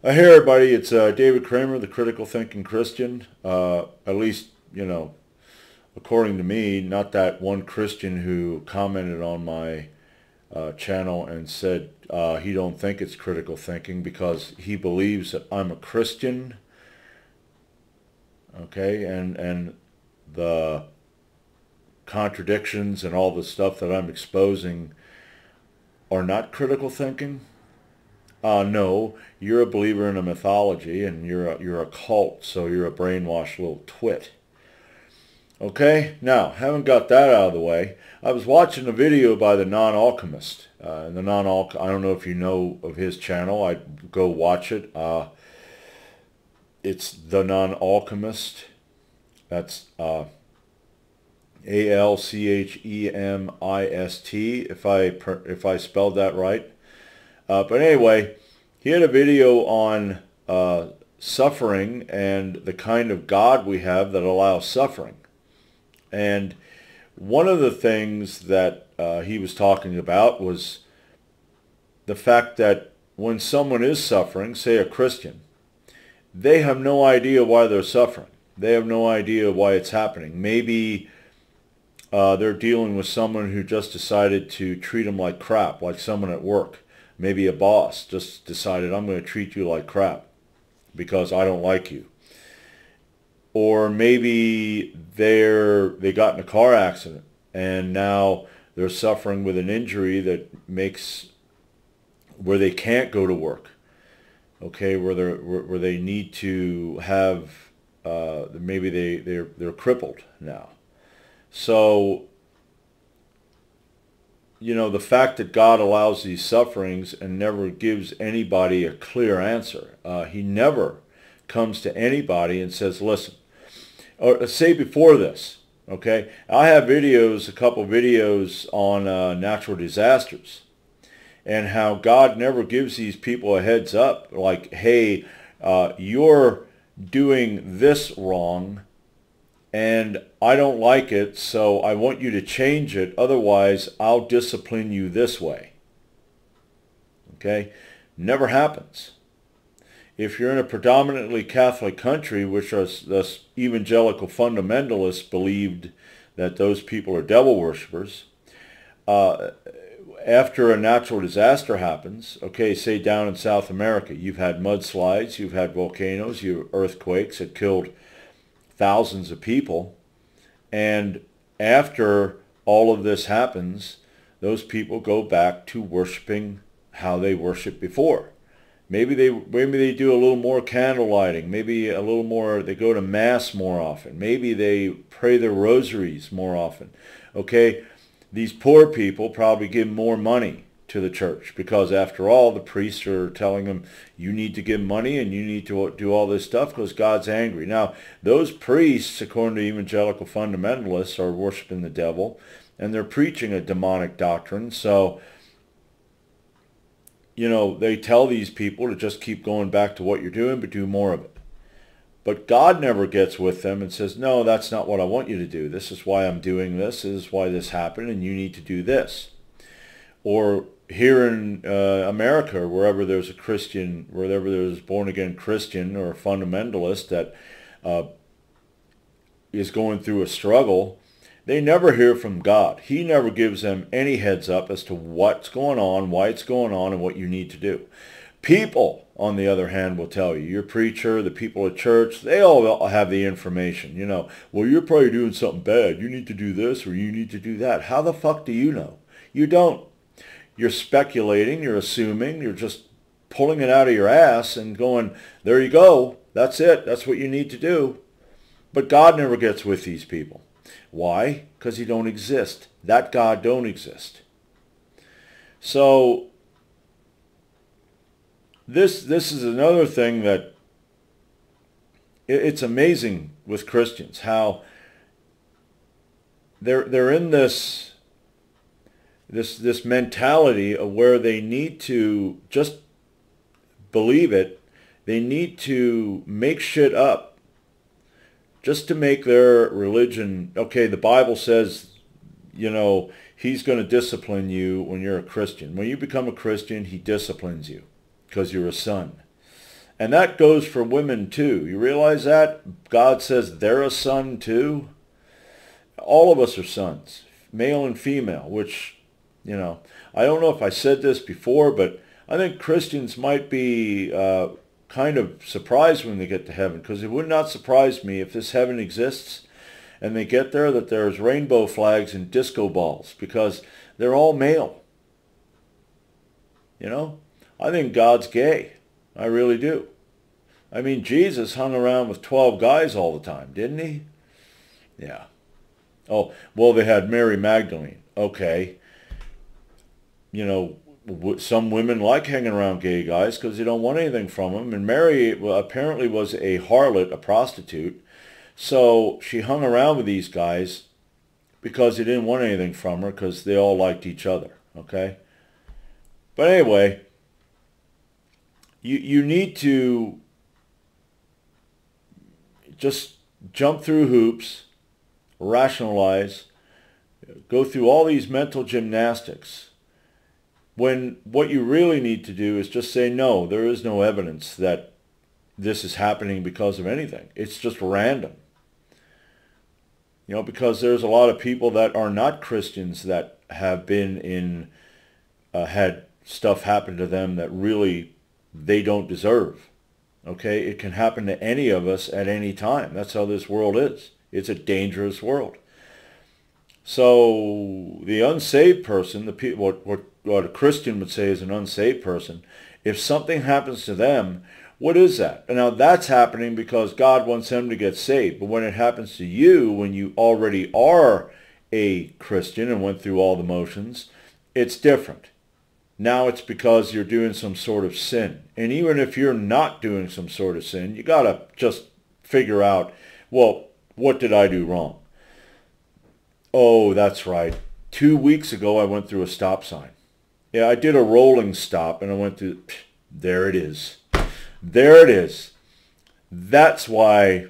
Hey everybody, it's David Kramer, the Critical Thinking Christian. At least, according to me, not that one Christian who commented on my channel and said he don't think it's critical thinking because he believes that I'm a Christian. Okay, and the contradictions and all the stuff that I'm exposing are not critical thinking. No, you're a believer in a mythology and you're a cult, so you're a brainwashed little twit. Okay, now, haven't got that out of the way. I was watching a video by the Non-Alchemist. I don't know if you know of his channel. I'd go watch it. It's the Non-Alchemist. That's Alchemist, if I spelled that right. But anyway, he had a video on suffering and the kind of God we have that allows suffering. And one of the things that he was talking about was the fact that when someone is suffering, say a Christian, they have no idea why they're suffering. They have no idea why it's happening. Maybe they're dealing with someone who just decided to treat them like crap, like someone at work. Maybe a boss just decided, I'm going to treat you like crap because I don't like you. Or maybe they got in a car accident and now they're suffering with an injury that makes where they can't go to work. Okay, where they need to have maybe they're crippled now. So the fact that God allows these sufferings and never gives anybody a clear answer. He never comes to anybody and says, listen, or say before this, okay, I have a couple videos on natural disasters and how God never gives these people a heads up like, hey, you're doing this wrong and I don't like it, so I want you to change it. Otherwise, I'll discipline you this way. Okay? Never happens. If you're in a predominantly Catholic country, which the evangelical fundamentalists believed that those people are devil worshippers, after a natural disaster happens, okay, say down in South America, you've had mudslides, you've had volcanoes, you have earthquakes that killed thousands of people, and after all of this happens, those people go back to worshiping how they worshiped before. Maybe they do a little more candle lighting, maybe a little more, they go to mass more often, maybe they pray their rosaries more often. Okay, these poor people probably give more money to the church because after all the priests are telling them you need to give money and you need to do all this stuff because God's angry. Now those priests, according to evangelical fundamentalists, are worshiping the devil and they're preaching a demonic doctrine. So they tell these people to just keep going back to what you're doing but do more of it. But God never gets with them and says, no, that's not what I want you to do. This is why I'm doing this. This is why this happened and you need to do this. Or here in America, wherever there's a Christian, wherever there's a born-again Christian or a fundamentalist that is going through a struggle, they never hear from God. He never gives them any heads up as to what's going on, why it's going on, and what you need to do. People, on the other hand, will tell you. Your preacher, the people at church, they all have the information. Well, you're probably doing something bad. You need to do this or you need to do that. How the fuck do you know? You don't. You're speculating, you're assuming, you're just pulling it out of your ass and going, there you go, that's it, that's what you need to do. But God never gets with these people. Why? Because he don't exist. That God don't exist. So this is another thing that it's amazing with Christians, how they're in this mentality of where they need to just believe it. They need to make shit up just to make their religion, okay, the Bible says, he's going to discipline you when you're a Christian. When you become a Christian, he disciplines you because you're a son. And that goes for women too. You realize that? God says they're a son too. All of us are sons, male and female, which, I don't know if I said this before, but I think Christians might be kind of surprised when they get to heaven, because it would not surprise me if this heaven exists and they get there that there's rainbow flags and disco balls, because they're all male. I think God's gay. I really do. I mean, Jesus hung around with 12 guys all the time, didn't he? Yeah. Oh, well, they had Mary Magdalene. Okay. Some women like hanging around gay guys because they don't want anything from them. And Mary apparently was a harlot, a prostitute. So she hung around with these guys because they didn't want anything from her, because they all liked each other. Okay? But anyway, you need to just jump through hoops, rationalize, go through all these mental gymnastics, when what you really need to do is just say, no, there is no evidence that this is happening because of anything. It's just random. Because there's a lot of people that are not Christians that have been had stuff happen to them that really they don't deserve. Okay? It can happen to any of us at any time. That's how this world is. It's a dangerous world. So the unsaved person, what a Christian would say is an unsaved person, if something happens to them, what is that? And now that's happening because God wants them to get saved. But when it happens to you, when you already are a Christian and went through all the motions, it's different. Now it's because you're doing some sort of sin. And even if you're not doing some sort of sin, you got to just figure out, well, what did I do wrong? Oh, that's right. 2 weeks ago, I went through a stop sign. Yeah, I did a rolling stop, and I went through, there it is. There it is. That's why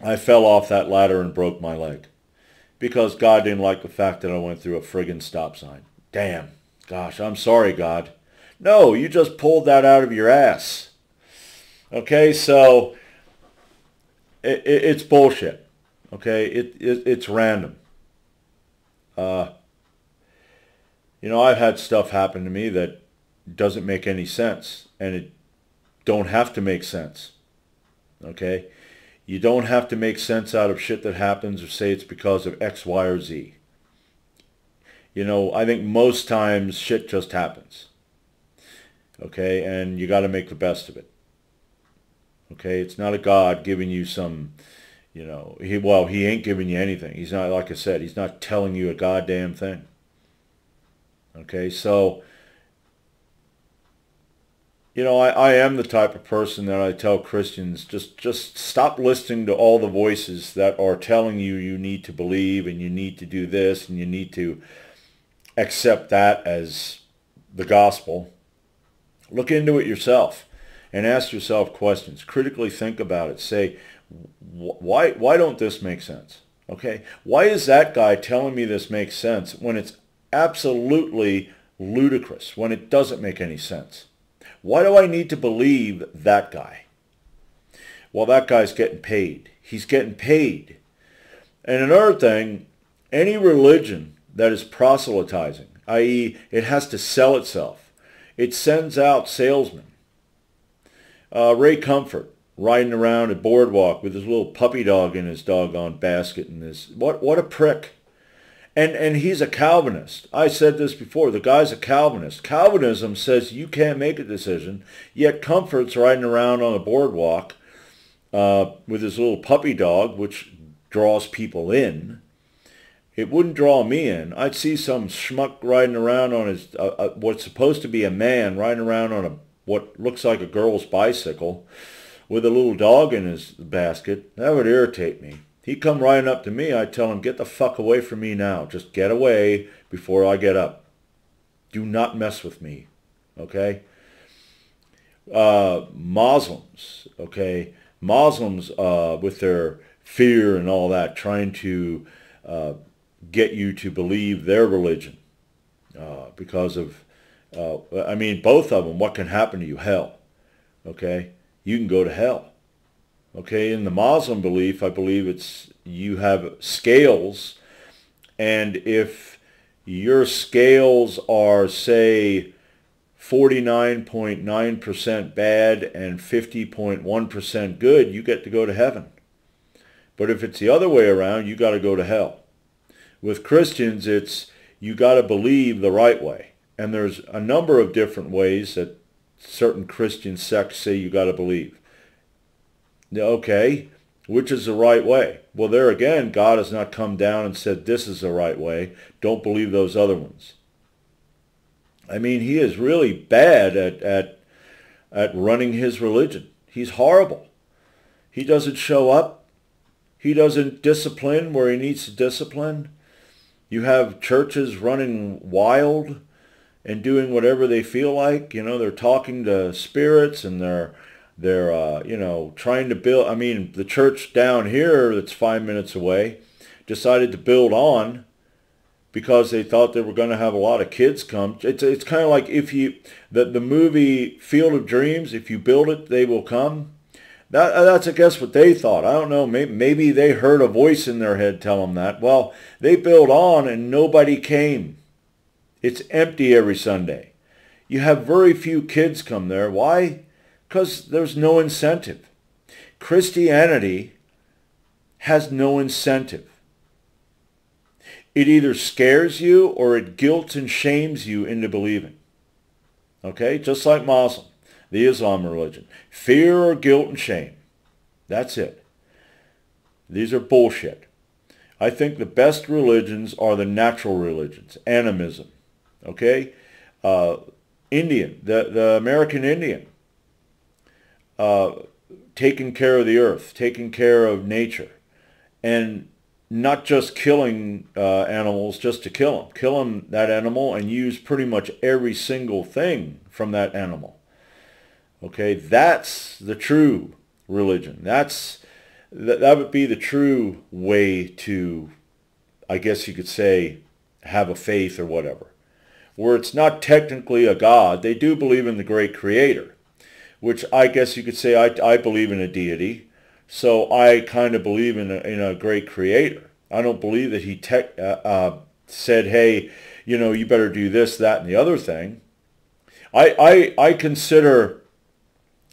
I fell off that ladder and broke my leg. Because God didn't like the fact that I went through a friggin' stop sign. Damn. Gosh, I'm sorry, God. No, you just pulled that out of your ass. Okay, so it's bullshit. Okay, it's random. I've had stuff happen to me that doesn't make any sense, and it don't have to make sense. Okay, you don't have to make sense out of shit that happens or say it's because of X, Y, or Z. I think most times shit just happens. Okay, and you got to make the best of it. Okay, it's not a God giving you some, he ain't giving you anything. He's not, like I said, he's not telling you a goddamn thing. Okay, so, I am the type of person that I tell Christians, just stop listening to all the voices that are telling you you need to believe and you need to do this and you need to accept that as the gospel. Look into it yourself and ask yourself questions. Critically think about it. Say, why don't this make sense? Okay, why is that guy telling me this makes sense when it's absolutely ludicrous, when it doesn't make any sense? Why do I need to believe that guy? Well, that guy's getting paid. He's getting paid. And another thing, any religion that is proselytizing, i.e., it has to sell itself, it sends out salesmen. Ray Comfort riding around a boardwalk with his little puppy dog in his doggone basket and this. What a prick. And he's a Calvinist. I said this before. The guy's a Calvinist. Calvinism says you can't make a decision, yet Comfort's riding around on a boardwalk with his little puppy dog, which draws people in. It wouldn't draw me in. I'd see some schmuck riding around on his, what's supposed to be a man, riding around on what looks like a girl's bicycle with a little dog in his basket. That would irritate me. He'd come riding up to me. I'd tell him, get the fuck away from me now. Just get away before I get up. Do not mess with me. Okay? Muslims. Okay? Muslims with their fear and all that, trying to get you to believe their religion because of, both of them, what can happen to you? Hell. okay, you can go to hell. Okay, in the Muslim belief, I believe it's you have scales, and if your scales are, say, 49.9% bad and 50.1% good, you get to go to heaven. But if it's the other way around, you got to go to hell. With Christians, it's you got to believe the right way. And there's a number of different ways that certain Christian sects say you got to believe. Okay, which is the right way? Well, there again, God has not come down and said this is the right way. Don't believe those other ones. I mean, he is really bad at running his religion. He's horrible. He doesn't show up. He doesn't discipline where he needs to discipline. You have churches running wild and doing whatever they feel like. You know, they're talking to spirits and they're trying to build. I mean, the church down here that's 5 minutes away decided to build on because they thought they were going to have a lot of kids come. It's kind of like if the movie Field of Dreams, if you build it, they will come. That's, I guess, what they thought. I don't know. Maybe they heard a voice in their head tell them that. Well, they built on and nobody came. It's empty every Sunday. You have very few kids come there. Why? Because there's no incentive. Christianity has no incentive. It either scares you or it guilt and shames you into believing. Okay? Just like Muslim, the Islam religion. Fear or guilt and shame. That's it. These are bullshit. I think the best religions are the natural religions. Animism. Okay? Indian. The American Indian. Taking care of the earth. Taking care of nature. And not just killing animals just to kill them. Kill that animal and use pretty much every single thing from that animal. Okay, that's the true religion. That would be the true way to, I guess you could say, have a faith or whatever. Where it's not technically a God. They do believe in the great creator, which I guess you could say I believe in a deity. So I kind of believe in a great creator. I don't believe that he said, hey, you better do this, that, and the other thing. I consider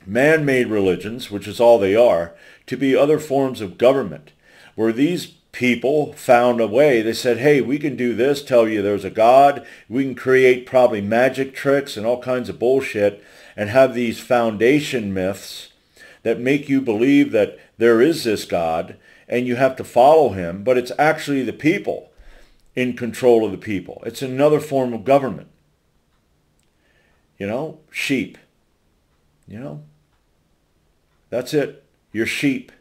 man-made religions, which is all they are, to be other forms of government, where these people found a way. They said, hey, we can do this, tell you there's a God, we can create probably magic tricks and all kinds of bullshit, and have these foundation myths that make you believe that there is this God, and you have to follow him, but it's actually the people in control of the people. It's another form of government. Sheep. That's it. You're sheep.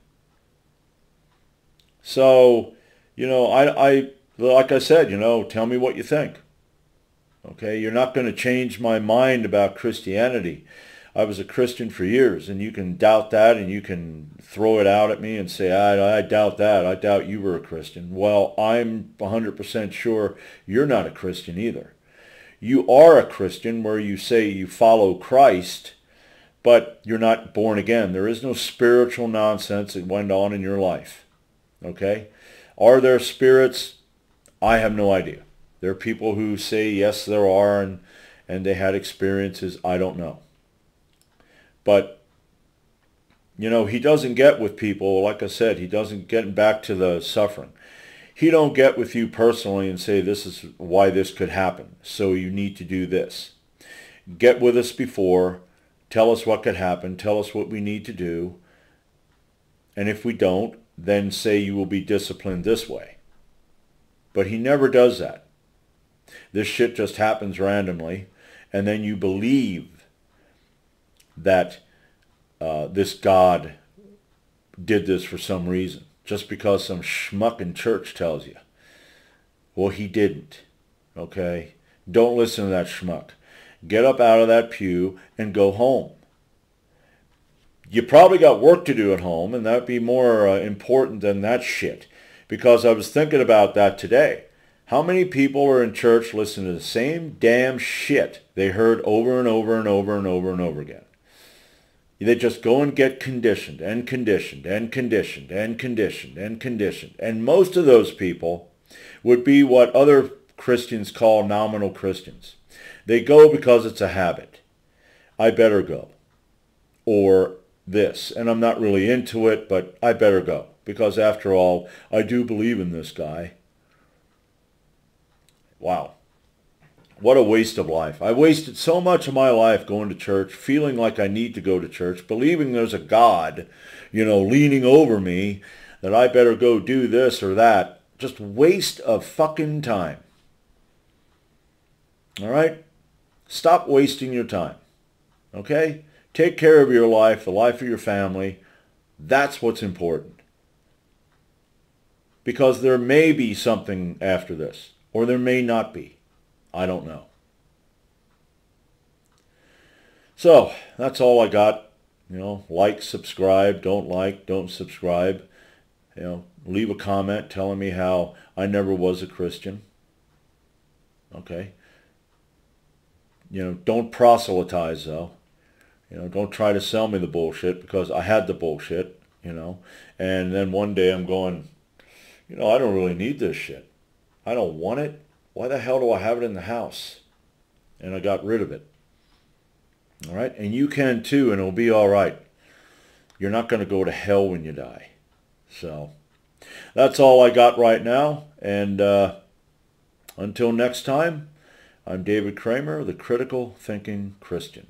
So, I like I said, tell me what you think. Okay, you're not going to change my mind about Christianity. I was a Christian for years, and you can doubt that, and you can throw it out at me and say, I doubt that. I doubt you were a Christian. Well, I'm 100% sure you're not a Christian either. You are a Christian where you say you follow Christ, but you're not born again. There is no spiritual nonsense that went on in your life. Okay? Are there spirits? I have no idea. There are people who say, yes, there are, and they had experiences. I don't know. But, he doesn't get with people, like I said, he doesn't get back to the suffering. He don't get with you personally and say, this is why this could happen, so you need to do this. Get with us before, tell us what could happen, tell us what we need to do, and if we don't, then say you will be disciplined this way. But he never does that. This shit just happens randomly, and then you believe that this God did this for some reason, just because some schmuck in church tells you. Well, he didn't. Okay? Don't listen to that schmuck. Get up out of that pew and go home. You probably got work to do at home, and that would be more important than that shit. Because I was thinking about that today. How many people are in church listening to the same damn shit they heard over and over and over and over and over again? They just go and get conditioned and conditioned and conditioned and conditioned and conditioned. And most of those people would be what other Christians call nominal Christians. They go because it's a habit. I better go. Or this. And I'm not really into it, but I better go. Because after all, I do believe in this guy. Wow. What a waste of life. I wasted so much of my life going to church, feeling like I need to go to church, believing there's a God, leaning over me, that I better go do this or that. Just waste of fucking time. All right? Stop wasting your time. Okay? Take care of your life, the life of your family. That's what's important. Because there may be something after this, or there may not be. I don't know. So, that's all I got. Like, subscribe, don't subscribe. Leave a comment telling me how I never was a Christian. Okay? Don't proselytize, though. Don't try to sell me the bullshit, because I had the bullshit, and then one day I'm going, I don't really need this shit. I don't want it. Why the hell do I have it in the house? And I got rid of it. All right? And you can too, and it'll be all right. You're not going to go to hell when you die. So that's all I got right now. And until next time, I'm David Kramer, the Critical Thinking Christian.